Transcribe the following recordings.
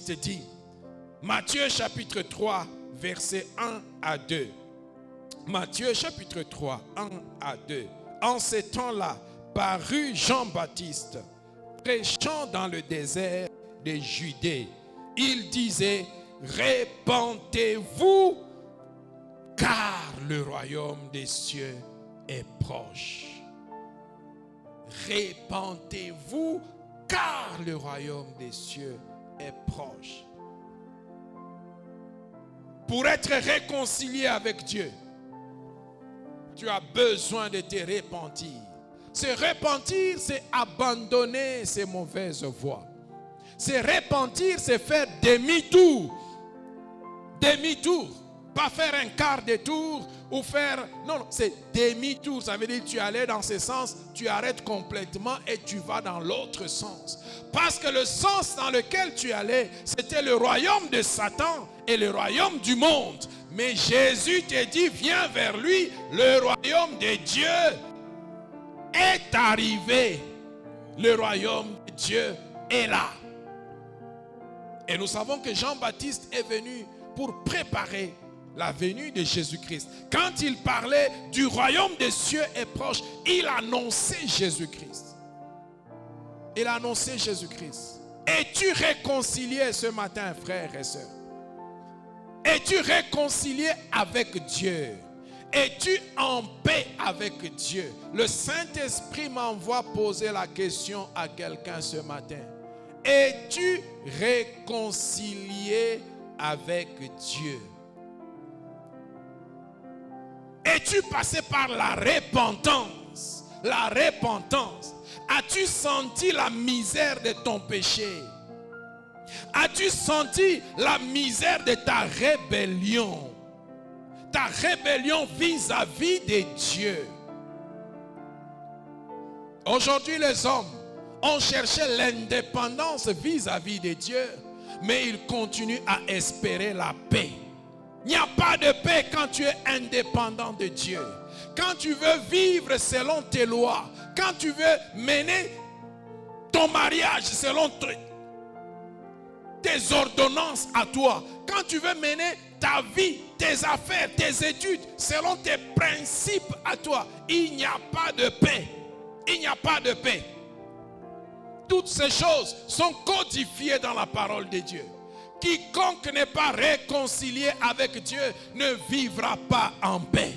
Jean-Baptiste dit, Matthieu chapitre 3, versets 1 à 2. Matthieu chapitre 3, 1 à 2. En ces temps-là, parut Jean-Baptiste, prêchant dans le désert de Judée. Il disait, répentez-vous, car le royaume des cieux est proche. Répentez-vous, car le royaume des cieux est proche. Pour être réconcilié avec Dieu, tu as besoin de te repentir. Se repentir, c'est abandonner ses mauvaises voies. Se repentir, c'est faire demi-tour. Demi-tour. Pas faire un quart de tour ou faire... Non, c'est demi-tour. Ça veut dire que tu allais dans ce sens, tu arrêtes complètement et tu vas dans l'autre sens. Parce que le sens dans lequel tu allais, c'était le royaume de Satan et le royaume du monde. Mais Jésus te dit, viens vers lui, le royaume de Dieu est arrivé. Le royaume de Dieu est là. Et nous savons que Jean-Baptiste est venu pour préparer la venue de Jésus-Christ. Quand il parlait du royaume des cieux est proche, il annonçait Jésus-Christ. Il a annoncé Jésus-Christ. Es-tu réconcilié ce matin, frères et sœurs? Es-tu réconcilié avec Dieu? Es-tu en paix avec Dieu? Le Saint-Esprit m'envoie poser la question à quelqu'un ce matin. Es-tu réconcilié avec Dieu? Es-tu passé par la repentance? La repentance. As-tu senti la misère de ton péché? As-tu senti la misère de ta rébellion? Ta rébellion vis-à-vis de Dieu. Aujourd'hui, les hommes ont cherché l'indépendance vis-à-vis de Dieu, mais ils continuent à espérer la paix. Il n'y a pas de paix quand tu es indépendant de Dieu. Quand tu veux vivre selon tes lois, quand tu veux mener ton mariage selon tes ordonnances à toi, quand tu veux mener ta vie, tes affaires, tes études selon tes principes à toi, il n'y a pas de paix. Il n'y a pas de paix. Toutes ces choses sont codifiées dans la parole de Dieu. Quiconque n'est pas réconcilié avec Dieu ne vivra pas en paix.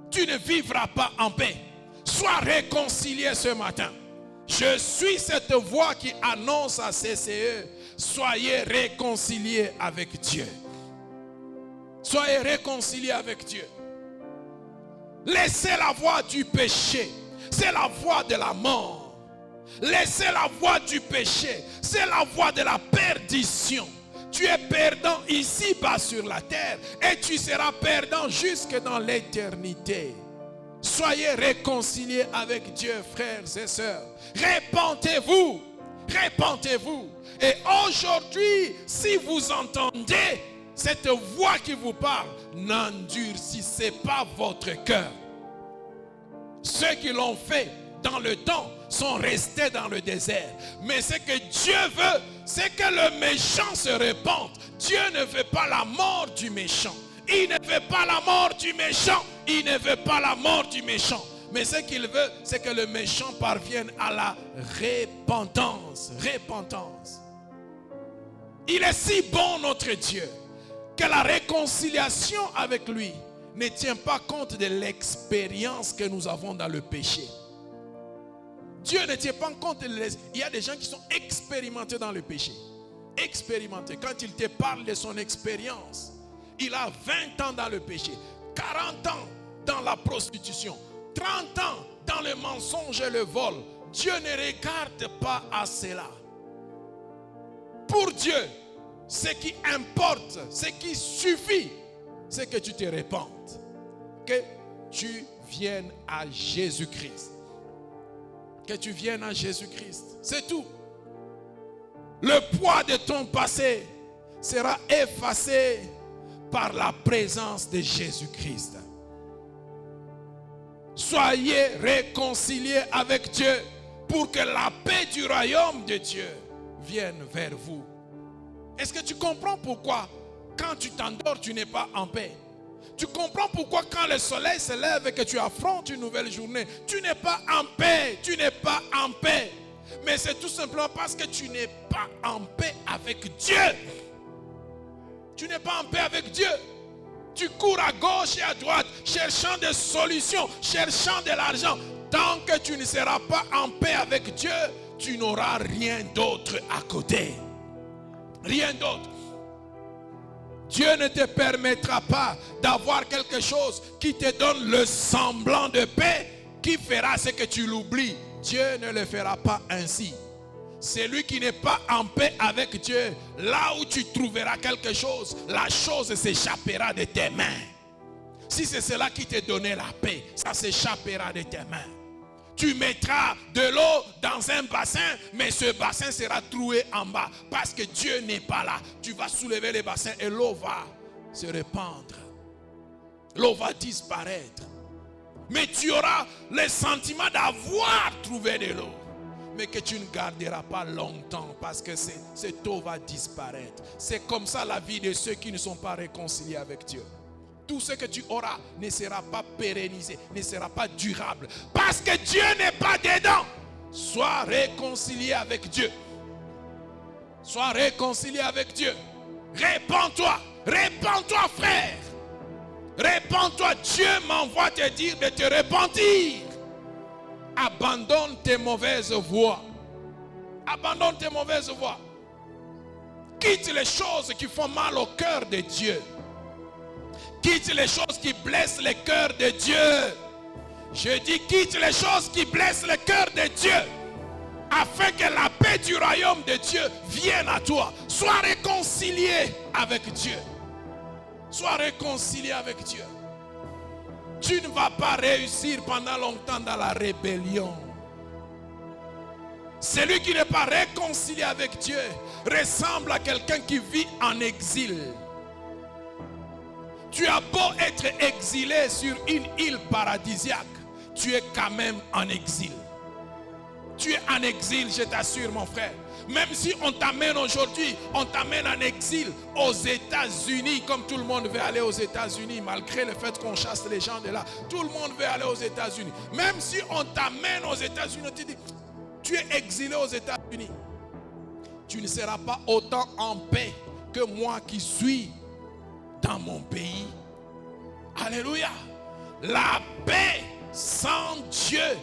Tu ne vivras pas en paix. Sois réconcilié ce matin. Je suis cette voix qui annonce à CCE, soyez réconciliés avec Dieu. Soyez réconciliés avec Dieu. Laissez la voie du péché. C'est la voie de la mort. Laissez la voie du péché. C'est la voie de la perdition. Tu es perdant ici-bas sur la terre et tu seras perdant jusque dans l'éternité. Soyez réconciliés avec Dieu, frères et sœurs. Repentez-vous. Repentez-vous. Et aujourd'hui, si vous entendez cette voix qui vous parle, n'endurcissez pas votre cœur. Ceux qui l'ont fait dans le temps sont restés dans le désert. Mais ce que Dieu veut, c'est que le méchant se repente. Dieu ne veut pas la mort du méchant. Il ne veut pas la mort du méchant. Il ne veut pas la mort du méchant. Mais ce qu'il veut, c'est que le méchant parvienne à la repentance. Repentance. Il est si bon, notre Dieu, que la réconciliation avec lui ne tient pas compte de l'expérience que nous avons dans le péché. Dieu ne tient pas compte il y a des gens qui sont expérimentés dans le péché. Expérimentés. Quand il te parle de son expérience, il a 20 ans dans le péché, 40 ans dans la prostitution, 30 ans dans le mensonge et le vol. Dieu ne regarde pas à cela. Pour Dieu, ce qui importe, ce qui suffit, c'est que tu te repentes, que tu viennes à Jésus-Christ. Que tu viennes à Jésus-Christ. C'est tout. Le poids de ton passé sera effacé par la présence de Jésus-Christ. Soyez réconciliés avec Dieu pour que la paix du royaume de Dieu vienne vers vous. Est-ce que tu comprends pourquoi quand tu t'endors, tu n'es pas en paix? Tu comprends pourquoi quand le soleil se lève et que tu affrontes une nouvelle journée, tu n'es pas en paix, tu n'es pas en paix. Mais c'est tout simplement parce que tu n'es pas en paix avec Dieu. Tu n'es pas en paix avec Dieu. Tu cours à gauche et à droite, cherchant des solutions, cherchant de l'argent. Tant que tu ne seras pas en paix avec Dieu, tu n'auras rien d'autre à côté. Rien d'autre. Dieu ne te permettra pas d'avoir quelque chose qui te donne le semblant de paix, qui fera ce que tu l'oublies. Dieu ne le fera pas ainsi. Celui qui n'est pas en paix avec Dieu, là où tu trouveras quelque chose, la chose s'échappera de tes mains. Si c'est cela qui te donnait la paix, ça s'échappera de tes mains. Tu mettras de l'eau dans un bassin, mais ce bassin sera troué en bas. Parce que Dieu n'est pas là. Tu vas soulever le bassin et l'eau va se répandre. L'eau va disparaître. Mais tu auras le sentiment d'avoir trouvé de l'eau. Mais que tu ne garderas pas longtemps parce que cette eau va disparaître. C'est comme ça la vie de ceux qui ne sont pas réconciliés avec Dieu. Tout ce que tu auras ne sera pas pérennisé, ne sera pas durable. Parce que Dieu n'est pas dedans. Sois réconcilié avec Dieu. Sois réconcilié avec Dieu. Répands-toi. Répands-toi, frère. Répands-toi. Dieu m'envoie te dire de te repentir. Abandonne tes mauvaises voies. Abandonne tes mauvaises voies. Quitte les choses qui font mal au cœur de Dieu. Quitte les choses qui blessent le cœur de Dieu. Je dis quitte les choses qui blessent le cœur de Dieu. Afin que la paix du royaume de Dieu vienne à toi. Sois réconcilié avec Dieu. Sois réconcilié avec Dieu. Tu ne vas pas réussir pendant longtemps dans la rébellion. Celui qui n'est pas réconcilié avec Dieu ressemble à quelqu'un qui vit en exil. Tu as beau être exilé sur une île paradisiaque, tu es quand même en exil. Tu es en exil, je t'assure mon frère. Même si on t'amène aujourd'hui, on t'amène en exil aux États-Unis, comme tout le monde veut aller aux États-Unis, malgré le fait qu'on chasse les gens de là. Tout le monde veut aller aux États-Unis. Même si on t'amène aux États-Unis, on te dit, tu es exilé aux États-Unis. Tu ne seras pas autant en paix que moi qui suis dans mon pays. Alléluia. La paix sans Dieu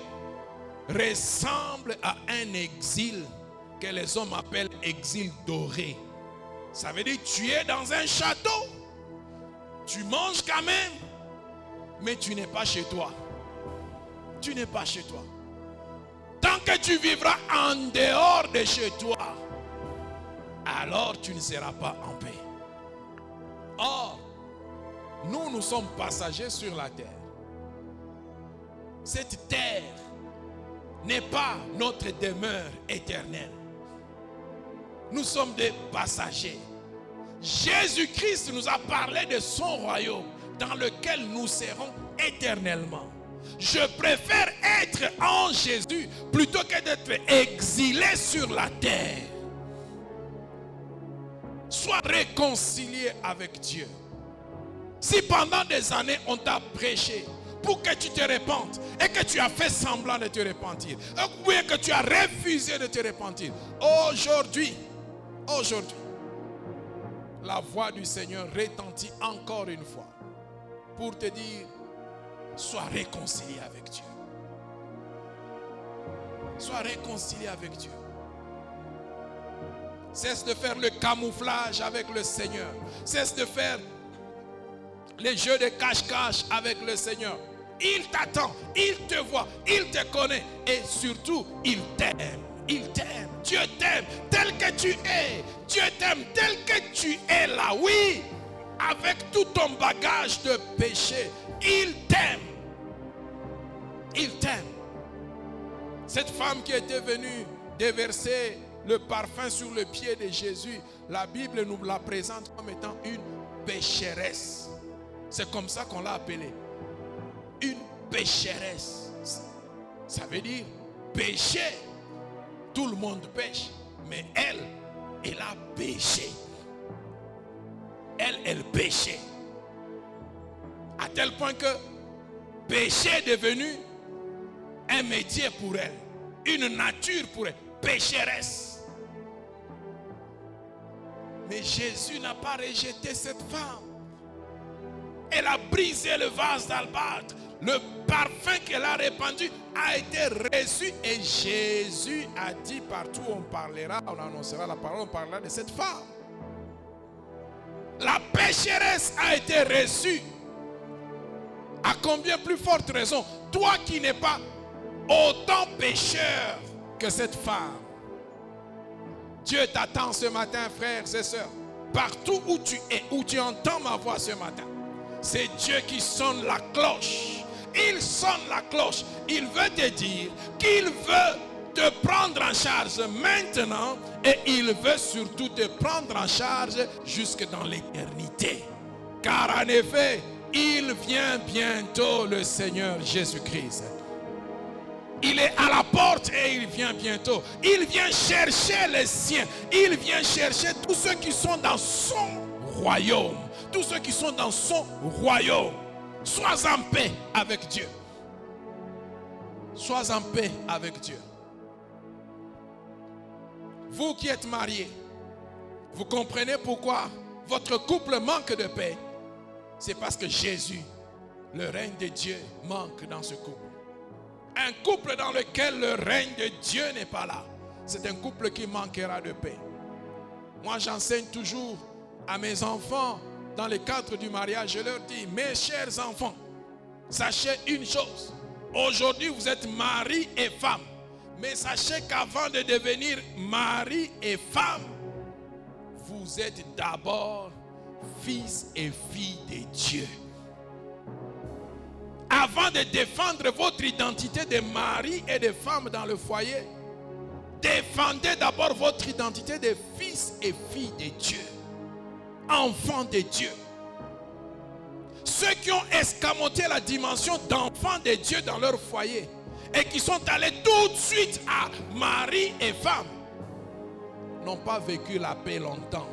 ressemble à un exil que les hommes appellent exil doré. Ça veut dire que tu es dans un château, tu manges quand même, mais tu n'es pas chez toi. Tu n'es pas chez toi. Tant que tu vivras en dehors de chez toi, alors tu ne seras pas en paix. Or, nous sommes passagers sur la terre. Cette terre n'est pas notre demeure éternelle. Nous sommes des passagers. Jésus-Christ nous a parlé de son royaume dans lequel nous serons éternellement. Je préfère être en Jésus plutôt que d'être exilé sur la terre. Sois réconcilié avec Dieu. Si pendant des années on t'a prêché pour que tu te repentes et que tu as fait semblant de te repentir, ou bien que tu as refusé de te repentir, aujourd'hui, la voix du Seigneur retentit encore une fois pour te dire, sois réconcilié avec Dieu. Sois réconcilié avec Dieu. Cesse de faire le camouflage avec le Seigneur. Cesse de faire les jeux de cache-cache avec le Seigneur. Il t'attend, il te voit, il te connaît et surtout, il t'aime. Il t'aime. Dieu t'aime tel que tu es. Dieu t'aime tel que tu es là. Oui, avec tout ton bagage de péché, il t'aime. Il t'aime. Cette femme qui était venue déverser le parfum sur le pied de Jésus, la Bible nous la présente comme étant une pécheresse. C'est comme ça qu'on l'a appelée. Une pécheresse. Ça veut dire péché. Tout le monde pêche. Mais elle a péché. elle péchait. À tel point que péché est devenu un métier pour elle, une nature pour elle, pécheresse. Mais Jésus n'a pas rejeté cette femme. Elle a brisé le vase d'albâtre. Le parfum qu'elle a répandu a été reçu. Et Jésus a dit, partout où on parlera, on annoncera la parole, on parlera de cette femme. La pécheresse a été reçue. À combien plus forte raison, toi qui n'es pas autant pécheur que cette femme. Dieu t'attend ce matin, frères et sœurs. Partout où tu es, où tu entends ma voix ce matin, c'est Dieu qui sonne la cloche. Il sonne la cloche. Il veut te dire qu'il veut te prendre en charge maintenant et il veut surtout te prendre en charge jusque dans l'éternité. Car en effet, il vient bientôt, le Seigneur Jésus-Christ. Il est à la porte et il vient bientôt. Il vient chercher les siens. Il vient chercher tous ceux qui sont dans son royaume. Tous ceux qui sont dans son royaume. Sois en paix avec Dieu. Sois en paix avec Dieu. Vous qui êtes mariés, vous comprenez pourquoi votre couple manque de paix. C'est parce que Jésus, le règne de Dieu, manque dans ce couple. Un couple dans lequel le règne de Dieu n'est pas là, c'est un couple qui manquera de paix. Moi, j'enseigne toujours à mes enfants, dans le cadre du mariage, je leur dis, mes chers enfants, sachez une chose. Aujourd'hui, vous êtes mari et femme. Mais sachez qu'avant de devenir mari et femme, vous êtes d'abord fils et filles de Dieu. Avant de défendre votre identité de mari et de femme dans le foyer, défendez d'abord votre identité de fils et filles de Dieu. Enfants de Dieu. Ceux qui ont escamoté la dimension d'enfants de Dieu dans leur foyer et qui sont allés tout de suite à mari et femme n'ont pas vécu la paix longtemps.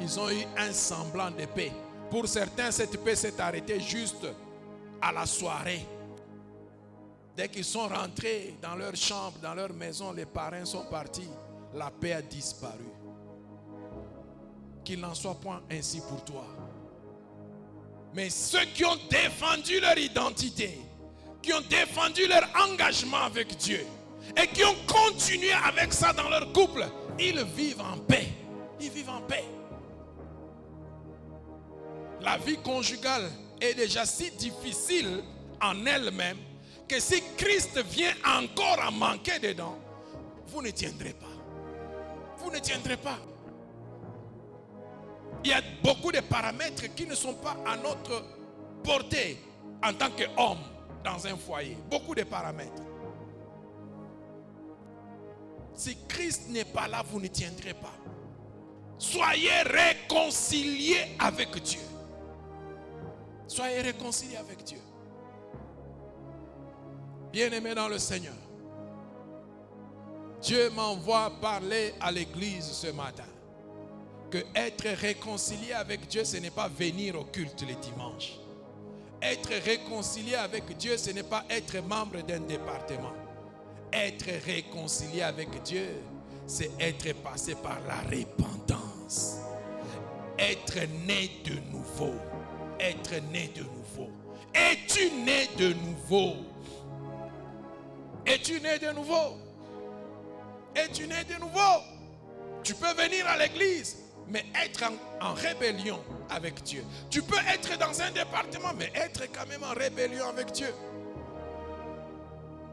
Ils ont eu un semblant de paix. Pour certains, cette paix s'est arrêtée juste à la soirée. Dès qu'ils sont rentrés dans leur chambre, dans leur maison, les parents sont partis. La paix a disparu. Qu'il n'en soit point ainsi pour toi. Mais ceux qui ont défendu leur identité, qui ont défendu leur engagement avec Dieu et qui ont continué avec ça dans leur couple, ils vivent en paix. Ils vivent en paix. La vie conjugale est déjà si difficile en elle-même que si Christ vient encore à manquer dedans, vous ne tiendrez pas. Vous ne tiendrez pas. Il y a beaucoup de paramètres qui ne sont pas à notre portée en tant qu'homme dans un foyer. Beaucoup de paramètres. Si Christ n'est pas là, vous ne tiendrez pas. Soyez réconciliés avec Dieu. Soyez réconciliés avec Dieu. Bien-aimés dans le Seigneur, Dieu m'envoie parler à l'église ce matin. Que être réconcilié avec Dieu, ce n'est pas venir au culte les dimanches. Être réconcilié avec Dieu, ce n'est pas être membre d'un département. Être réconcilié avec Dieu, c'est être passé par la repentance. Être né de nouveau. Être né de nouveau. Es-tu né de nouveau? Es-tu né de nouveau? Es-tu né de nouveau? Tu peux venir à l'église, mais être en rébellion avec Dieu. Tu peux être dans un département, mais être quand même en rébellion avec Dieu.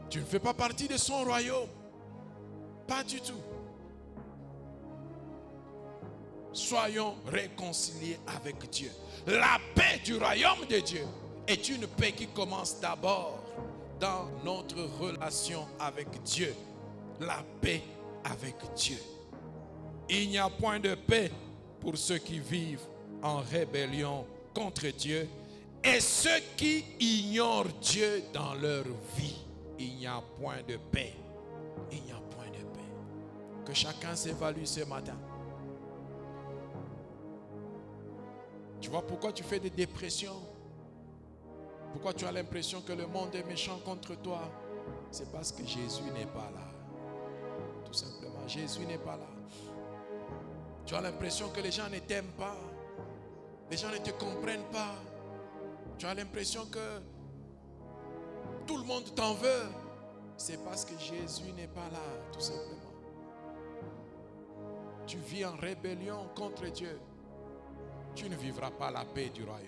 Tu ne fais pas partie de son royaume. Pas du tout. Soyons réconciliés avec Dieu. La paix du royaume de Dieu est une paix qui commence d'abord dans notre relation avec Dieu. La paix avec Dieu. Il n'y a point de paix pour ceux qui vivent en rébellion contre Dieu et ceux qui ignorent Dieu dans leur vie. Il n'y a point de paix. Il n'y a point de paix. Que chacun s'évalue ce matin. Tu vois pourquoi tu fais des dépressions? Pourquoi tu as l'impression que le monde est méchant contre toi? C'est parce que Jésus n'est pas là. Tout simplement, Jésus n'est pas là. Tu as l'impression que les gens ne t'aiment pas. Les gens ne te comprennent pas. Tu as l'impression que tout le monde t'en veut. C'est parce que Jésus n'est pas là, tout simplement. Tu vis en rébellion contre Dieu. Tu ne vivras pas la paix du royaume.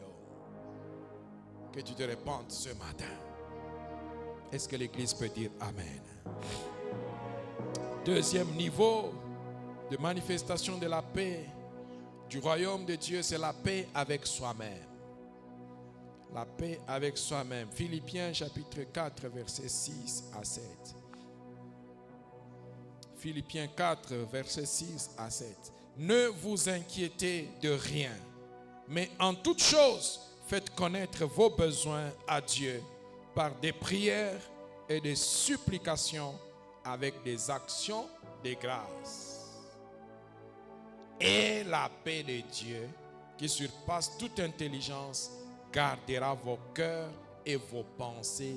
Que tu te répandes ce matin. Est-ce que l'Église peut dire Amen? Deuxième niveau de manifestation de la paix du royaume de Dieu, c'est la paix avec soi-même. La paix avec soi-même. Philippiens chapitre 4, versets 6 à 7. Philippiens 4, versets 6 à 7. Ne vous inquiétez de rien, mais en toute chose, faites connaître vos besoins à Dieu par des prières et des supplications avec des actions de grâce. Et la paix de Dieu, qui surpasse toute intelligence, gardera vos cœurs et vos pensées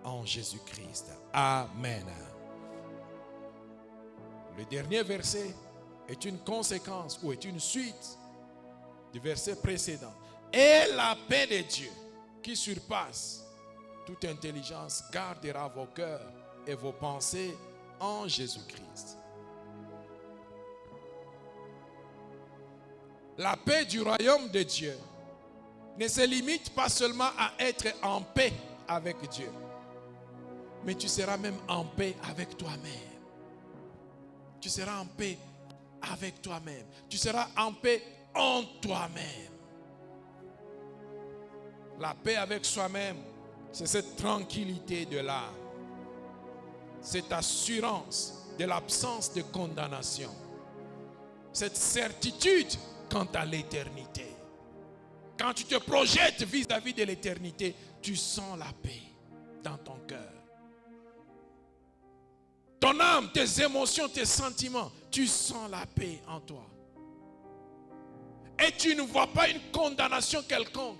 en Jésus-Christ. Amen. Le dernier verset est une conséquence ou est une suite du verset précédent. Et la paix de Dieu, qui surpasse toute intelligence, gardera vos cœurs et vos pensées en Jésus-Christ. La paix du royaume de Dieu ne se limite pas seulement à être en paix avec Dieu, mais tu seras même en paix avec toi-même. Tu seras en paix avec toi-même. Tu seras en paix en toi-même. La paix avec soi-même, c'est cette tranquillité de l'âme. Cette assurance de l'absence de condamnation. Cette certitude quant à l'éternité. Quand tu te projettes vis-à-vis de l'éternité, tu sens la paix dans ton cœur. Ton âme, tes émotions, tes sentiments, tu sens la paix en toi. Et tu ne vois pas une condamnation quelconque.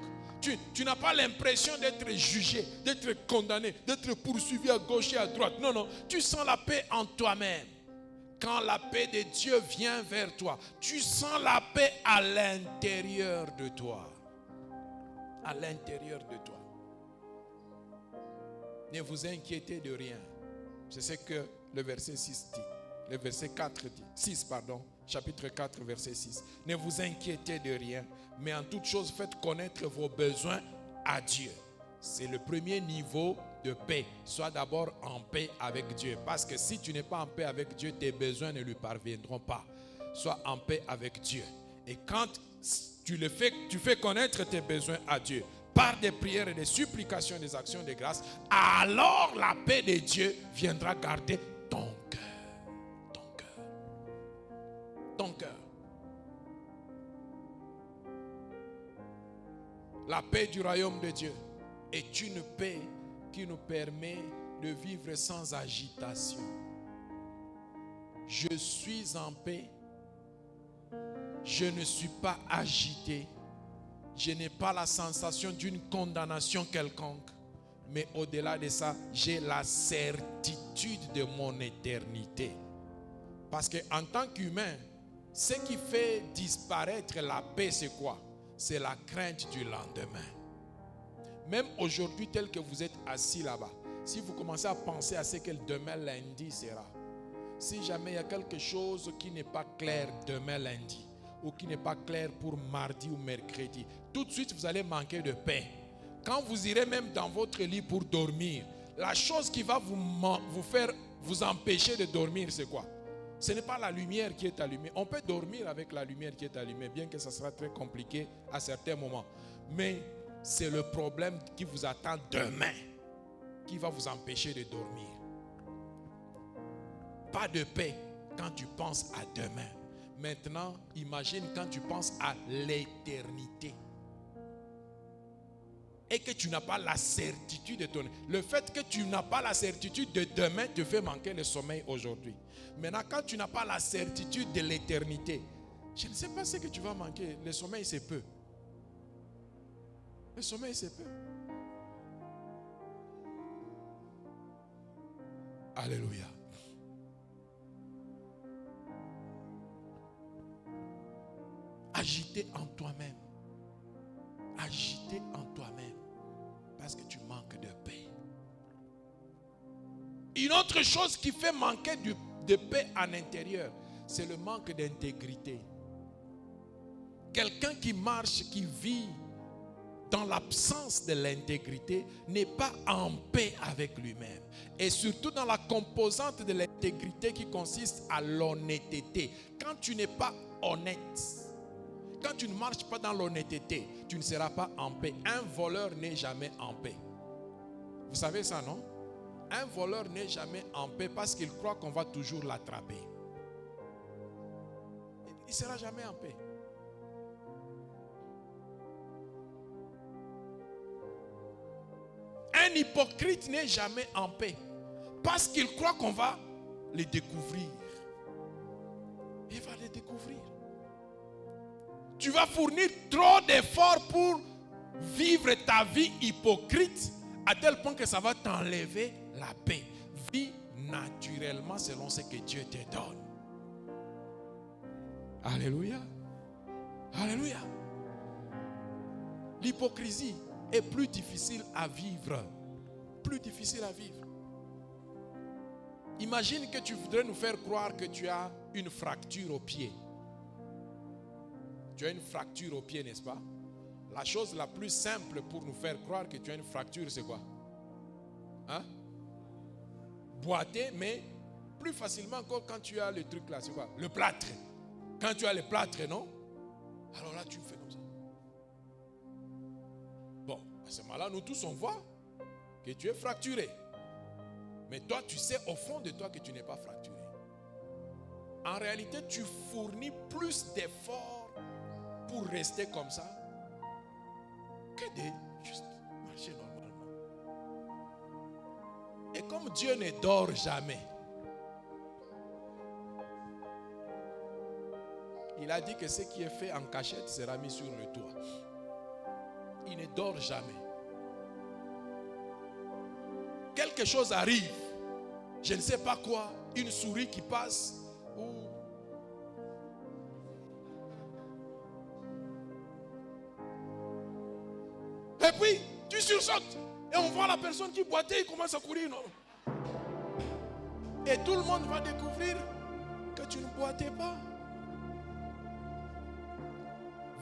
Tu n'as pas l'impression d'être jugé, d'être condamné, d'être poursuivi à gauche et à droite. Non, non, tu sens la paix en toi-même. Quand la paix de Dieu vient vers toi, tu sens la paix à l'intérieur de toi. À l'intérieur de toi. Ne vous inquiétez de rien. C'est ce que le verset 6 dit. Le verset 4 dit. 6, pardon. Chapitre 4, verset 6. Ne vous inquiétez de rien, mais en toute chose, faites connaître vos besoins à Dieu. C'est le premier niveau de paix. Sois d'abord en paix avec Dieu. Parce que si tu n'es pas en paix avec Dieu, tes besoins ne lui parviendront pas. Sois en paix avec Dieu. Et quand tu fais connaître tes besoins à Dieu, par des prières et des supplications, des actions de grâce, alors la paix de Dieu viendra garder ton cœur. Ton cœur. Ton cœur. La paix du royaume de Dieu est une paix qui nous permet de vivre sans agitation. Je suis en paix. Je ne suis pas agité. Je n'ai pas la sensation d'une condamnation quelconque. Mais au-delà de ça, j'ai la certitude de mon éternité. Parce qu'en tant qu'humain, ce qui fait disparaître la paix, c'est quoi? C'est la crainte du lendemain. Même aujourd'hui, tel que vous êtes assis là-bas, si vous commencez à penser à ce que demain lundi sera, si jamais il y a quelque chose qui n'est pas clair demain lundi, ou qui n'est pas clair pour mardi ou mercredi, tout de suite vous allez manquer de paix. Quand vous irez même dans votre lit pour dormir, la chose qui va vous empêcher de dormir, c'est quoi? Ce n'est pas la lumière qui est allumée. On peut dormir avec la lumière qui est allumée, bien que ça sera très compliqué à certains moments. Mais c'est le problème qui vous attend demain qui va vous empêcher de dormir. Pas de paix quand tu penses à demain. Maintenant, imagine quand tu penses à l'éternité. Et que tu n'as pas la certitude de ton... Le fait que tu n'as pas la certitude de demain te fait manquer le sommeil aujourd'hui. Maintenant, quand tu n'as pas la certitude de l'éternité, je ne sais pas ce que tu vas manquer. Le sommeil, c'est peu. Le sommeil, c'est peu. Alléluia. Agité en toi-même. Agité en toi-même. Parce que tu manques de paix. Une autre chose qui fait manquer de paix à l'intérieur, c'est le manque d'intégrité. Quelqu'un qui marche, qui vit dans l'absence de l'intégrité, n'est pas en paix avec lui-même. Et surtout dans la composante de l'intégrité qui consiste à l'honnêteté. Quand tu n'es pas honnête, quand tu ne marches pas dans l'honnêteté, tu ne seras pas en paix. Un voleur n'est jamais en paix. Vous savez ça, non? Un voleur n'est jamais en paix parce qu'il croit qu'on va toujours l'attraper. Il ne sera jamais en paix. Un hypocrite n'est jamais en paix parce qu'il croit qu'on va les découvrir. Il va les découvrir. Tu vas fournir trop d'efforts pour vivre ta vie hypocrite à tel point que ça va t'enlever la paix. Vis naturellement selon ce que Dieu te donne. Alléluia. Alléluia. L'hypocrisie est plus difficile à vivre. Plus difficile à vivre. Imagine que tu voudrais nous faire croire que tu as une fracture au pied. Tu as une fracture au pied, n'est-ce pas? La chose la plus simple pour nous faire croire que tu as une fracture, c'est quoi? Hein? Boiter, mais plus facilement encore quand tu as le truc là, c'est quoi? Le plâtre. Quand tu as le plâtre, non? Alors là, tu fais comme ça. Bon, à ce moment-là, nous tous, on voit que tu es fracturé. Mais toi, tu sais au fond de toi que tu n'es pas fracturé. En réalité, tu fournis plus d'efforts pour rester comme ça que de juste marcher normalement. Et comme Dieu ne dort jamais, il a dit que ce qui est fait en cachette sera mis sur le toit. Il ne dort jamais. Quelque chose arrive, je ne sais pas quoi, une souris qui passe, ou et puis tu sursautes et on voit la personne qui boitait, il commence à courir. Non. Et tout le monde va découvrir que tu ne boitais pas.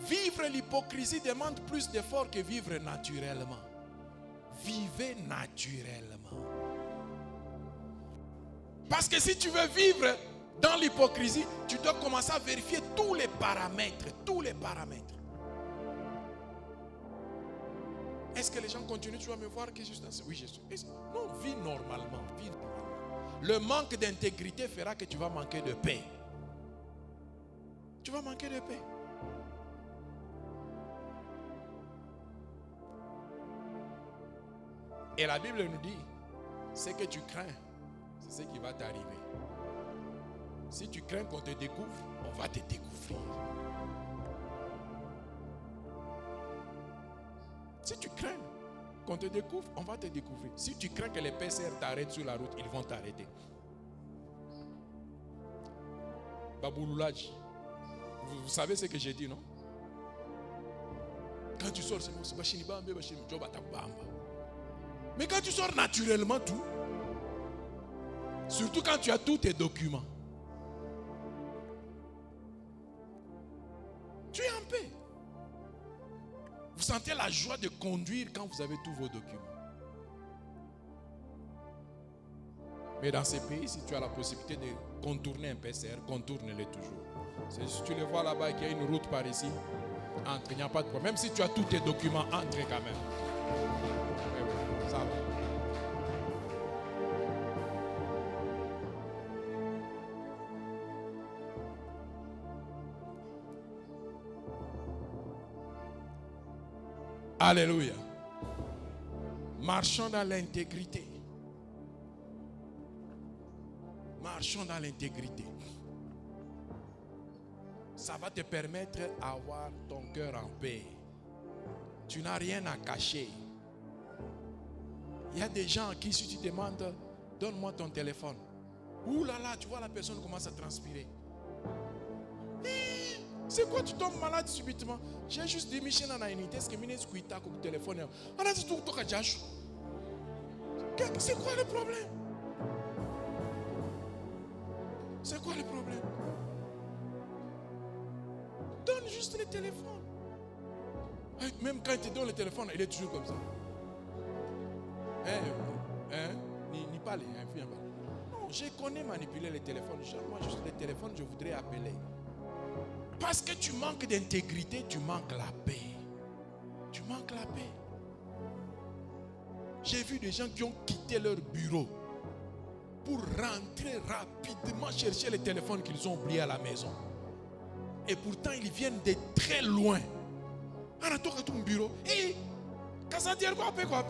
Vivre l'hypocrisie demande plus d'efforts que vivre naturellement. Vivez naturellement. Parce que si tu veux vivre dans l'hypocrisie, tu dois commencer à vérifier tous les paramètres. Tous les paramètres. Est-ce que les gens continuent? Tu vas me voir que je suis dans ce... Oui, je suis. Non, vis normalement. Vis normalement. Le manque d'intégrité fera que tu vas manquer de paix. Tu vas manquer de paix. Et la Bible nous dit, ce que tu crains, c'est ce qui va t'arriver. Si tu crains qu'on te découvre, on va te découvrir. Si tu crains qu'on te découvre, on va te découvrir. Si tu crains que les PCR t'arrêtent sur la route, ils vont t'arrêter. Babouloulaj, vous savez ce que j'ai dit, non? Quand tu sors, c'est Bachinibambe, mais quand tu sors naturellement tout, surtout quand tu as tous tes documents, tu es en paix. Vous sentez la joie de conduire quand vous avez tous vos documents. Mais dans ces pays, si tu as la possibilité de contourner un PCR, contourne-le toujours. Si tu le vois là-bas et qu'il y a une route par ici, entre, il n'y a pas de problème. Même si tu as tous tes documents, entre quand même. Oui, ça va. Alléluia. Marchons dans l'intégrité. Marchons dans l'intégrité. Ça va te permettre d'avoir ton cœur en paix. Tu n'as rien à cacher. Il y a des gens à qui si tu demandes, donne-moi ton téléphone. Ouh là là, tu vois la personne commence à transpirer. C'est quoi, tu tombes malade subitement? J'ai juste dit, Michel, on a une idée, est-ce que Minet Squita au téléphone? On a dit tout le temps. C'est quoi le problème? C'est quoi le problème? Donne juste le téléphone. Même quand il te donne le téléphone, il est toujours comme ça. Ni parler, viens pas. Non, je connais manipuler les téléphones. Moi, juste les téléphones, je voudrais appeler. Parce que tu manques d'intégrité, tu manques la paix. Tu manques la paix. J'ai vu des gens qui ont quitté leur bureau pour rentrer rapidement chercher les téléphones qu'ils ont oubliés à la maison. Et pourtant, ils viennent de très loin. On a tout ton bureau. Et quand ça dit quoi, quoi.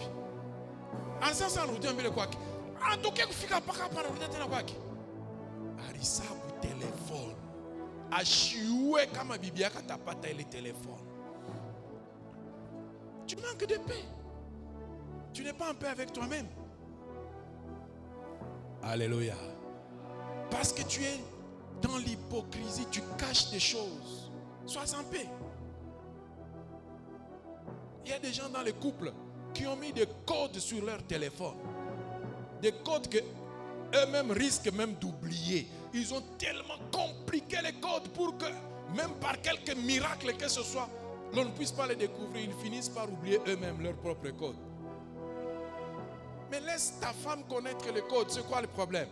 En ce sens, on dit quoi. En tout cas, il faut pas quoi. Arisa pour téléphone. Achioué comme ma bibia quand t'as pas le téléphone. Tu manques de paix. Tu n'es pas en paix avec toi-même. Alléluia. Parce que tu es dans l'hypocrisie, tu caches des choses. Sois en paix. Il y a des gens dans les couples qui ont mis des codes sur leur téléphone. Des codes que eux-mêmes risquent même d'oublier. Ils ont tellement compliqué les codes pour que, même par quelques miracles que ce soit, l'on ne puisse pas les découvrir. Ils finissent par oublier eux-mêmes leurs propres codes. Mais laisse ta femme connaître les codes. C'est quoi le problème?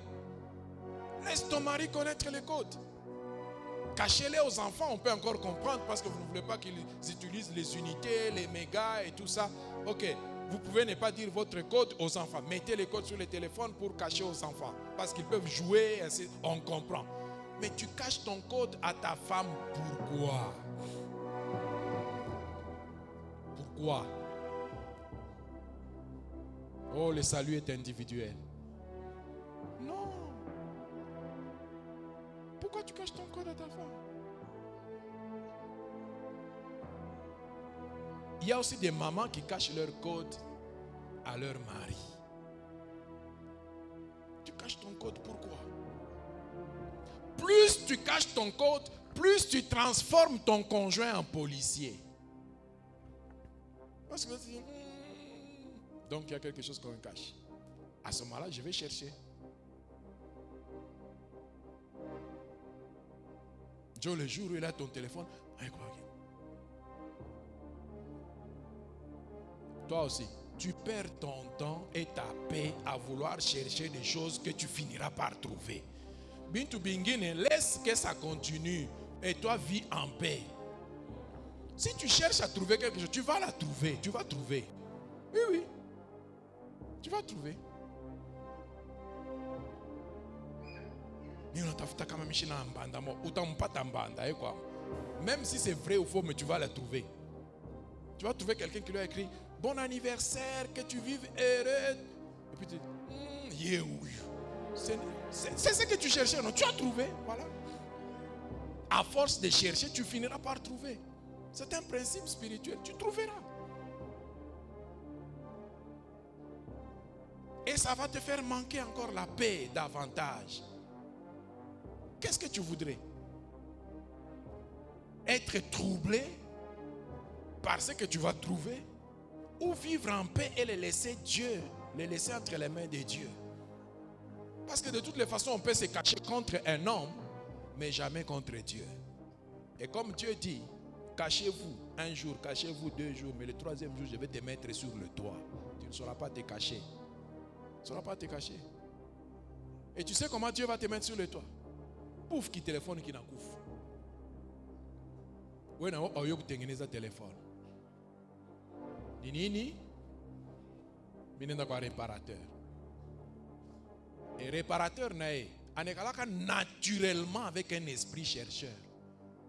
Laisse ton mari connaître les codes. Cachez-les aux enfants, on peut encore comprendre parce que vous ne voulez pas qu'ils utilisent les unités, les mégas et tout ça. Ok, vous pouvez ne pas dire votre code aux enfants. Mettez les codes sur les téléphones pour cacher aux enfants. Parce qu'ils peuvent jouer, ainsi, on comprend. Mais tu caches ton code à ta femme, pourquoi? Pourquoi? Oh, le salut est individuel. Non. Pourquoi tu caches ton code à ta femme? Il y a aussi des mamans qui cachent leur code à leur mari. Tu caches ton code, pourquoi? Plus tu caches ton code, plus tu transformes ton conjoint en policier. Parce que donc il y a quelque chose qu'on cache. À ce moment-là, je vais chercher. Joe, le jour où il a ton téléphone, toi aussi, tu perds ton temps et ta paix à vouloir chercher des choses que tu finiras par trouver. Bintu Bingine, laisse que ça continue et toi vis en paix. Si tu cherches à trouver quelque chose, tu vas la trouver, tu vas trouver. Oui, oui. Tu vas trouver. Même si c'est vrai ou faux, mais tu vas la trouver. Tu vas trouver quelqu'un qui lui a écrit bon anniversaire, que tu vives heureux. Et puis tu dis c'est ce que tu cherchais, non? Tu as trouvé, voilà. À force de chercher, tu finiras par trouver. C'est un principe spirituel, tu trouveras. Et ça va te faire manquer encore la paix davantage. Qu'est-ce que tu voudrais? Être troublé par ce que tu vas trouver, ou vivre en paix et le laisser Dieu, le laisser entre les mains de Dieu? Parce que de toutes les façons, on peut se cacher contre un homme, mais jamais contre Dieu. Et comme Dieu dit, cachez-vous un jour, cachez-vous 2 jours, mais le 3e jour, je vais te mettre sur le toit. Tu ne sauras pas te cacher. Tu ne sauras pas te cacher. Et tu sais comment Dieu va te mettre sur le toit? Pouf, qui téléphone qui n'a couf. Oui, non, on y a un téléphone. Nini, minenda quoi réparateur. Et réparateur n'est naturellement avec un esprit chercheur.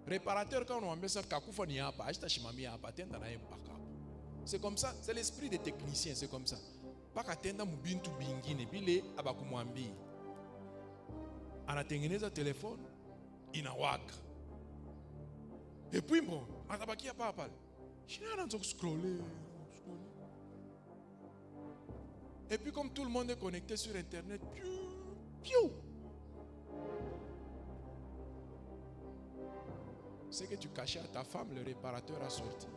Réparateur quand on met ça kakoufa ni apa, acheter chimami apa, tenda na impaka. C'est comme ça, c'est l'esprit des techniciens, c'est comme ça. Pas qu'atenda mubintu bingine bile abakumwambi. Anatengeneza téléphone inawaka. Et puis bon, atabaki hapa hapa. Je suis en train de scroller. Et puis comme tout le monde est connecté sur Internet, piou. Ce que tu cachais à ta femme, le réparateur a sorti.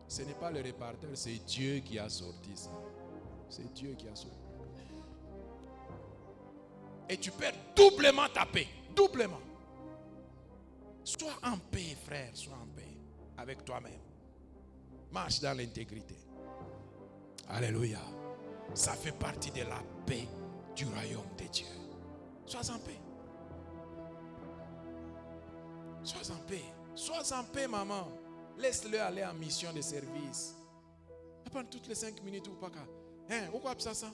Ce n'est pas le réparateur, c'est Dieu qui a sorti ça. C'est Dieu qui a sorti. Et tu perds doublement ta paix. Doublement. Sois en paix, frère. Sois en paix avec toi-même. Marche dans l'intégrité. Alléluia. Ça fait partie de la paix du royaume de Dieu. Sois en paix. Sois en paix. Sois en paix, maman. Laisse-le aller en mission de service. Pendant toutes les 5 minutes ou pas qu'à. Hein, pourquoi ça?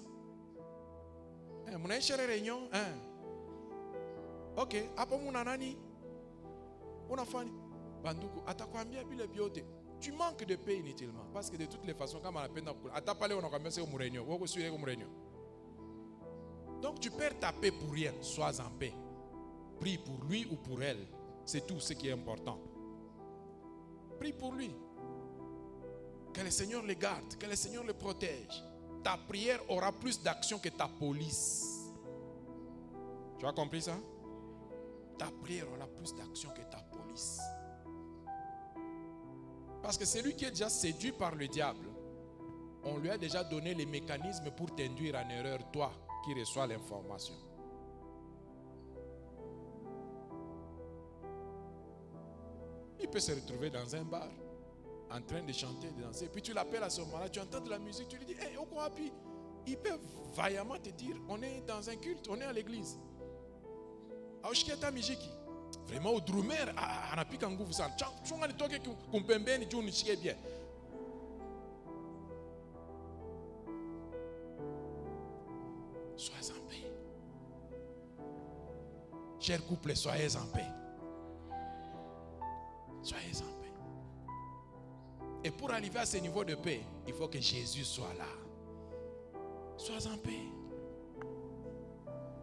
Hein, mon chéri réunion. Hein. Ok, après mon anani. On a fait. Bandoukou, atakwambia bile biote. Tu manques de paix inutilement. Parce que de toutes les façons, quand on a peine à t'appeler, on a quand même c'est au réunion. Ou au réunion. Donc tu perds ta paix pour rien. Sois en paix. Prie pour lui ou pour elle. C'est tout ce qui est important. Prie pour lui. Que le Seigneur le garde, que le Seigneur le protège. Ta prière aura plus d'action que ta police. Tu as compris ça? Ta prière aura plus d'action que ta police. Parce que celui qui est déjà séduit par le diable, on lui a déjà donné les mécanismes pour t'induire en erreur, toi qui reçois l'information. Il peut se retrouver dans un bar, en train de chanter, de danser. Puis tu l'appelles à ce moment-là, tu entends de la musique, tu lui dis, hey, Okwapi. Il peut vaillamment te dire, on est dans un culte, on est à l'église. Vraiment, au drumer, on a pu qu'un goût ça. Tu as dit qu'on peut bien, tu as bien. Soyez en paix. Chers couples, soyez en paix. Soyez en paix. Et pour arriver à ce niveau de paix, il faut que Jésus soit là. Sois en paix.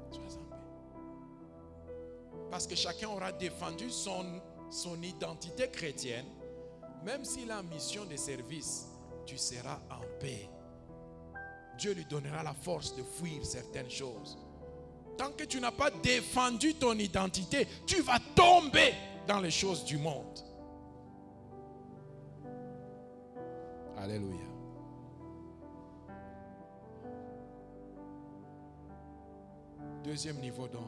Sois en paix. Parce que chacun aura défendu son identité chrétienne. Même s'il a une mission de service, tu seras en paix. Dieu lui donnera la force de fuir certaines choses. Tant que tu n'as pas défendu ton identité, tu vas tomber dans les choses du monde. Alléluia. Deuxième niveau donc,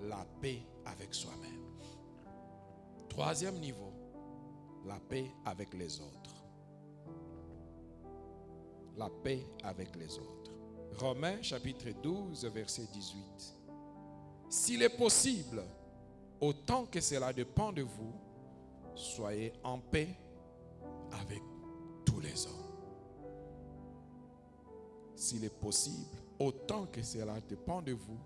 la paix avec soi-même. Troisième niveau, la paix avec les autres. La paix avec les autres. Romains chapitre 12, verset 18. S'il est possible, autant que cela dépend de vous, soyez en paix avec tous les hommes. S'il est possible, autant que cela dépend de vous,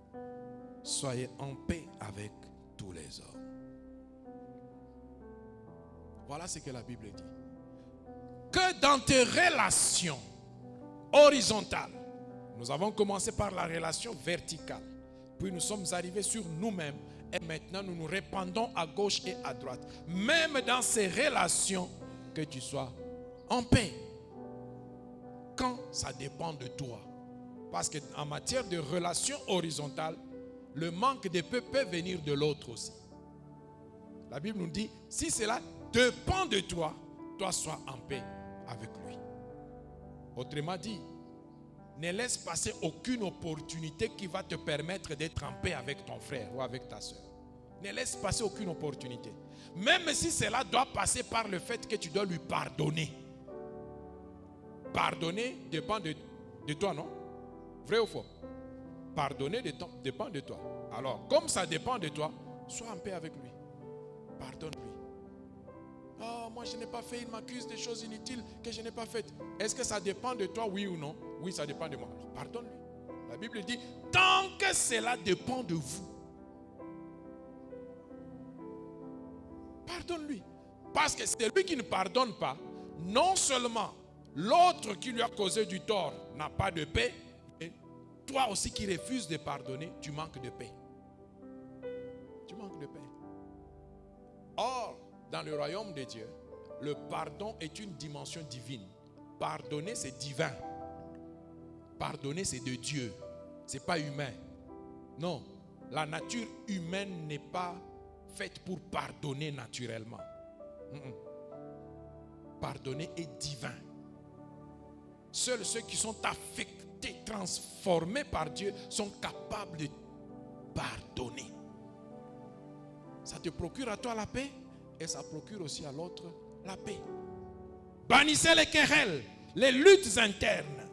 soyez en paix avec tous les hommes. Voilà ce que la Bible dit. Que dans tes relations horizontales, nous avons commencé par la relation verticale, puis nous sommes arrivés sur nous-mêmes et maintenant nous nous répandons à gauche et à droite. Même dans ces relations, que tu sois en paix. Quand ça dépend de toi. Parce qu'en matière de relations horizontales, le manque de paix peut venir de l'autre aussi. La Bible nous dit, si cela dépend de toi, toi sois en paix avec lui. Autrement dit, ne laisse passer aucune opportunité qui va te permettre d'être en paix avec ton frère ou avec ta soeur. Ne laisse passer aucune opportunité. Même si cela doit passer par le fait que tu dois lui pardonner. Pardonner dépend de toi, non? Vrai ou faux? Pardonner dépend de toi. Alors, comme ça dépend de toi, sois en paix avec lui. Pardonne-lui. Oh, moi je n'ai pas fait, il m'accuse des choses inutiles que je n'ai pas faites. Est-ce que ça dépend de toi, oui ou non? Oui, ça dépend de moi. Alors, pardonne-lui. La Bible dit, tant que cela dépend de vous, pardonne-lui. Parce que c'est lui qui ne pardonne pas, non seulement l'autre qui lui a causé du tort n'a pas de paix, et toi aussi qui refuses de pardonner, tu manques de paix. Tu manques de paix. Or, dans le royaume de Dieu, Le pardon est une dimension divine. Pardonner, c'est divin. Pardonner, c'est de Dieu. Ce n'est pas humain. Non, la nature humaine n'est pas faite pour pardonner naturellement. Pardonner est divin. Seuls ceux qui sont affectés, transformés par Dieu, sont capables de pardonner. Ça te procure à toi la paix et ça procure aussi à l'autre la paix. Bannissez les querelles, les luttes internes.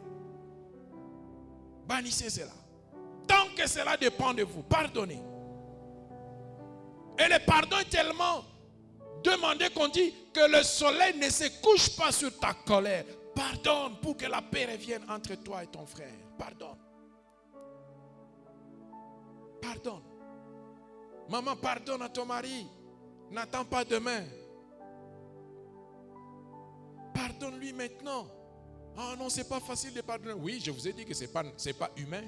Bannissez cela. Tant que cela dépend de vous, pardonnez. Et le pardon est tellement demandé qu'on dit que le soleil ne se couche pas sur ta colère. Pardonne pour que la paix revienne entre toi et ton frère. Pardonne. Pardonne. Maman, pardonne à ton mari. N'attends pas demain. Pardonne-lui maintenant. Ah non, c'est pas facile de pardonner. Oui, je vous ai dit que c'est pas humain.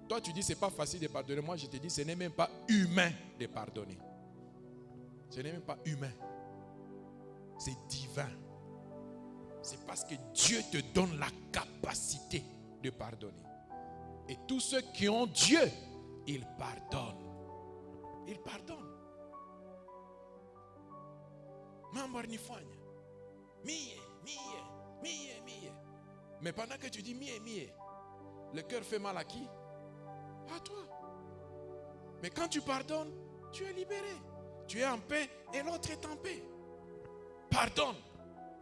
Toi, tu dis c'est pas facile de pardonner. Moi, je te dis ce n'est même pas humain de pardonner. Ce n'est même pas humain. C'est divin. C'est parce que Dieu te donne la capacité de pardonner. Et tous ceux qui ont Dieu, ils pardonnent. Ils pardonnent. Mais pendant que tu dis mie, le cœur fait mal à qui? À toi. Mais quand tu pardonnes, tu es libéré. Tu es en paix et l'autre est en paix. Pardonne.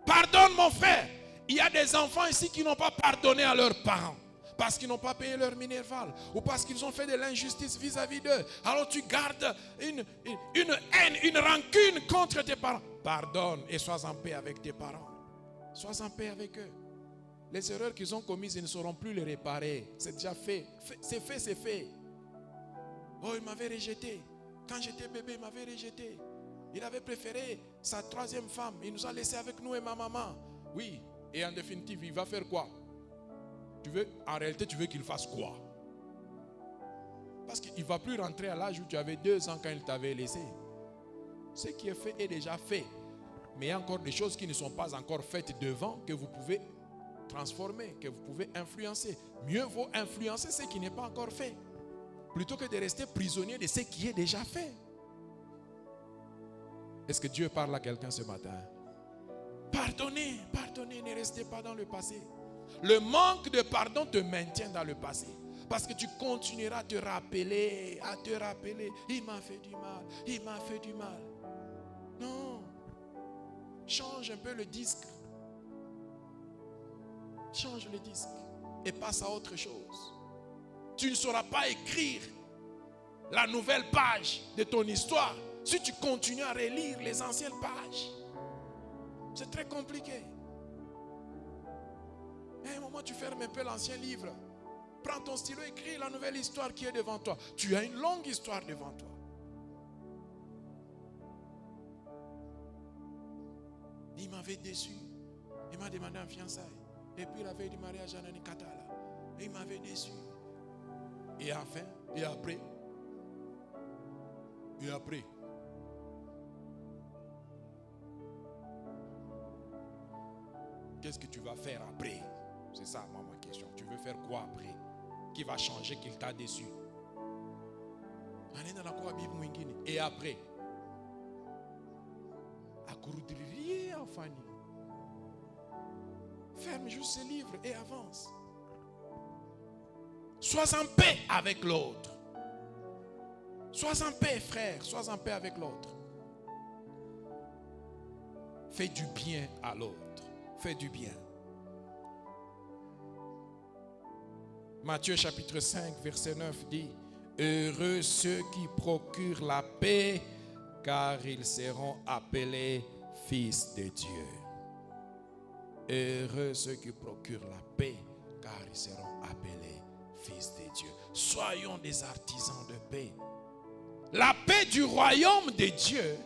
Pardonne mon frère. Il y a des enfants ici qui n'ont pas pardonné à leurs parents. Parce qu'ils n'ont pas payé leur minerval. Ou parce qu'ils ont fait de l'injustice vis-à-vis d'eux. Alors tu gardes une haine, une rancune contre tes parents. Pardonne et sois en paix avec tes parents. Sois en paix avec eux. Les erreurs qu'ils ont commises, ils ne sauront plus les réparer. C'est déjà fait. C'est fait, c'est fait. Oh, il m'avait rejeté. Quand j'étais bébé, il m'avait rejeté. Il avait préféré sa troisième femme. Il nous a laissés avec nous et ma maman. Oui. Et en définitive, il va faire quoi? En réalité, tu veux qu'il fasse quoi? Parce qu'il ne va plus rentrer à l'âge où tu avais 2 ans quand il t'avait laissé. Ce qui est fait est déjà fait. Mais il y a encore des choses qui ne sont pas encore faites devant que vous pouvez transformer, que vous pouvez influencer. Mieux vaut influencer ce qui n'est pas encore fait, plutôt que de rester prisonnier de ce qui est déjà fait. Est-ce que Dieu parle à quelqu'un ce matin? Pardonnez, pardonnez, ne restez pas dans le passé. Le manque de pardon te maintient dans le passé. Parce que tu continueras à te rappeler, il m'a fait du mal, il m'a fait du mal. Non. Change un peu le disque. Change le disque et passe à autre chose. Tu ne sauras pas écrire la nouvelle page de ton histoire si tu continues à relire les anciennes pages. C'est très compliqué. À un moment, tu fermes un peu l'ancien livre. Prends ton stylo, écris la nouvelle histoire qui est devant toi. Tu as une longue histoire devant toi. Il m'avait déçu. Il m'a demandé en fiançailles. Et puis la veille du mariage à Nani Katala. Et il m'avait déçu. Et enfin, et après. Qu'est-ce que tu vas faire après? C'est ça, moi, ma question. Tu veux faire quoi après? Qui va changer qu'il t'a déçu? Et après? Ferme juste ce livre et avance. Sois en paix avec l'autre. Sois en paix, frère. Sois en paix avec l'autre. Fais du bien à l'autre. Fais du bien. Matthieu chapitre 5, verset 9 dit: heureux ceux qui procurent la paix, car ils seront appelés fils de Dieu. Heureux ceux qui procurent la paix, car ils seront appelés fils de Dieu. Soyons des artisans de paix. La paix du royaume de Dieu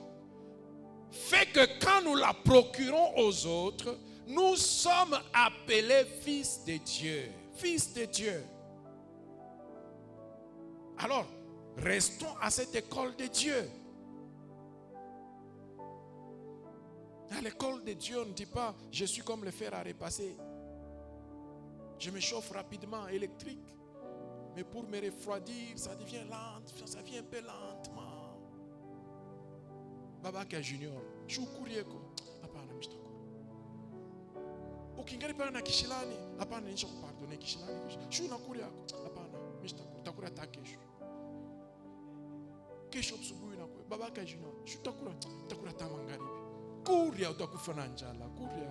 fait que quand nous la procurons aux autres, nous sommes appelés fils de Dieu. Fils de Dieu. Alors, restons à cette école de Dieu. À l'école de Dieu, on ne dit pas, je suis comme le fer à repasser. Je me chauffe rapidement, électrique. Mais pour me refroidir, ça devient lent, ça vient un peu lentement. Baba Junior, je suis courrier. Apana, je suis ukingari pana kishilani, apana nisha kupardone kishilani. Je suis na courrier. Apana, je suis takura takesho. Kesho subuhi na kwa Baba Junior, je suis takura tamangaribi. Kuria utakufa na njala, kuria.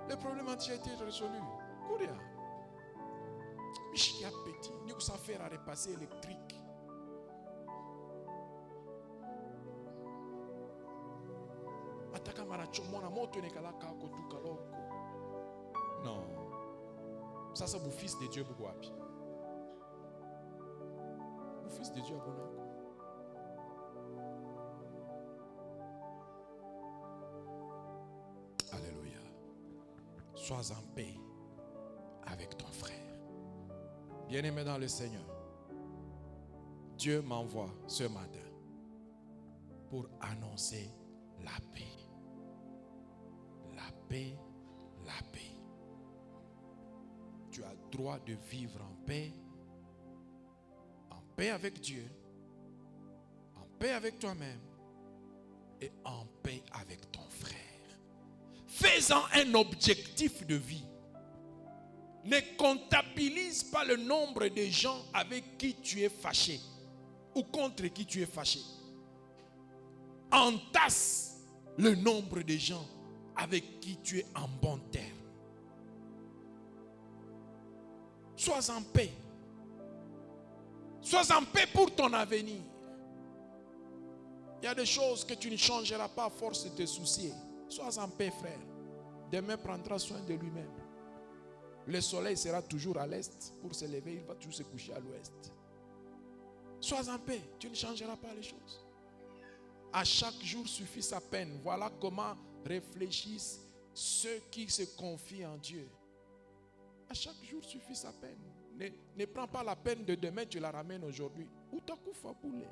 Le problème a déjà été résolu. Courir. Michel petit, nous avons fait à repasser électrique. Ataka marachomona moto nekalaka kotuka loko. Non. Ça c'est le fils de Dieu Bouguapi. Le fils de Dieu Abonako. Alléluia. Sois en paix avec ton frère. Bien-aimé dans le Seigneur, Dieu m'envoie ce matin pour annoncer la paix. La paix, la paix. Tu as le droit de vivre en paix avec Dieu, en paix avec toi-même et en paix avec ton frère. Fais-en un objectif de vie. Ne comptabilise pas le nombre de gens avec qui tu es fâché ou contre qui tu es fâché. Entasse le nombre de gens avec qui tu es en bon terme. Sois en paix. Sois en paix pour ton avenir. Il y a des choses que tu ne changeras pas à force de te soucier. Sois en paix, frère. Demain prendra soin de lui-même. Le soleil sera toujours à l'est. Pour se lever, il va toujours se coucher à l'ouest. Sois en paix. Tu ne changeras pas les choses. À chaque jour suffit sa peine. Voilà comment réfléchissent ceux qui se confient en Dieu. À chaque jour suffit sa peine. Ne prends pas la peine de demain, tu la ramènes aujourd'hui. Ou t'as koufa boulé.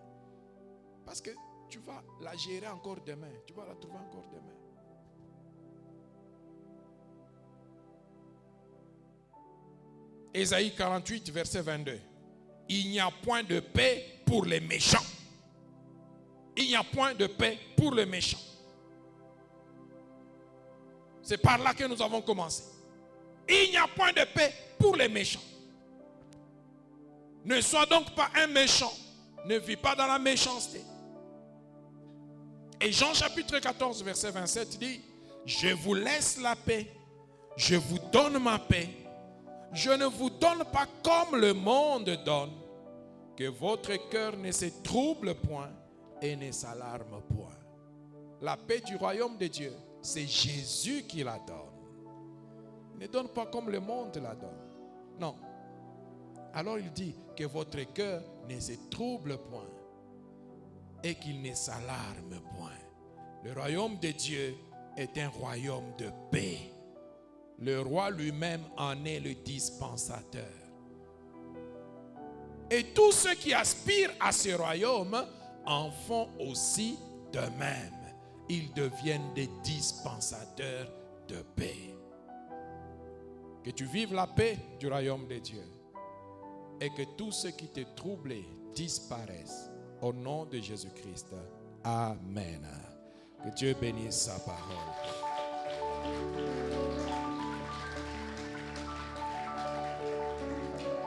Parce que tu vas la gérer encore demain. Tu vas la trouver encore demain. Ésaïe 48, verset 22. Il n'y a point de paix pour les méchants. Il n'y a point de paix pour les méchants. C'est par là que nous avons commencé. Il n'y a point de paix pour les méchants. Ne sois donc pas un méchant. Ne vis pas dans la méchanceté. Et Jean chapitre 14, verset 27 dit, je vous laisse la paix. Je vous donne ma paix. Je ne vous donne pas comme le monde donne. Que votre cœur ne se trouble point et ne s'alarme point. La paix du royaume de Dieu, c'est Jésus qui la donne. Ne donne pas comme le monde la donne. Non. Alors il dit que votre cœur ne se trouble point et qu'il ne s'alarme point. Le royaume de Dieu est un royaume de paix. Le roi lui-même en est le dispensateur. Et tous ceux qui aspirent à ce royaume en font aussi de même. Ils deviennent des dispensateurs de paix. Que tu vives la paix du royaume de Dieu. Et que tout ce qui te trouble disparaisse. Au nom de Jésus-Christ. Amen. Que Dieu bénisse sa parole.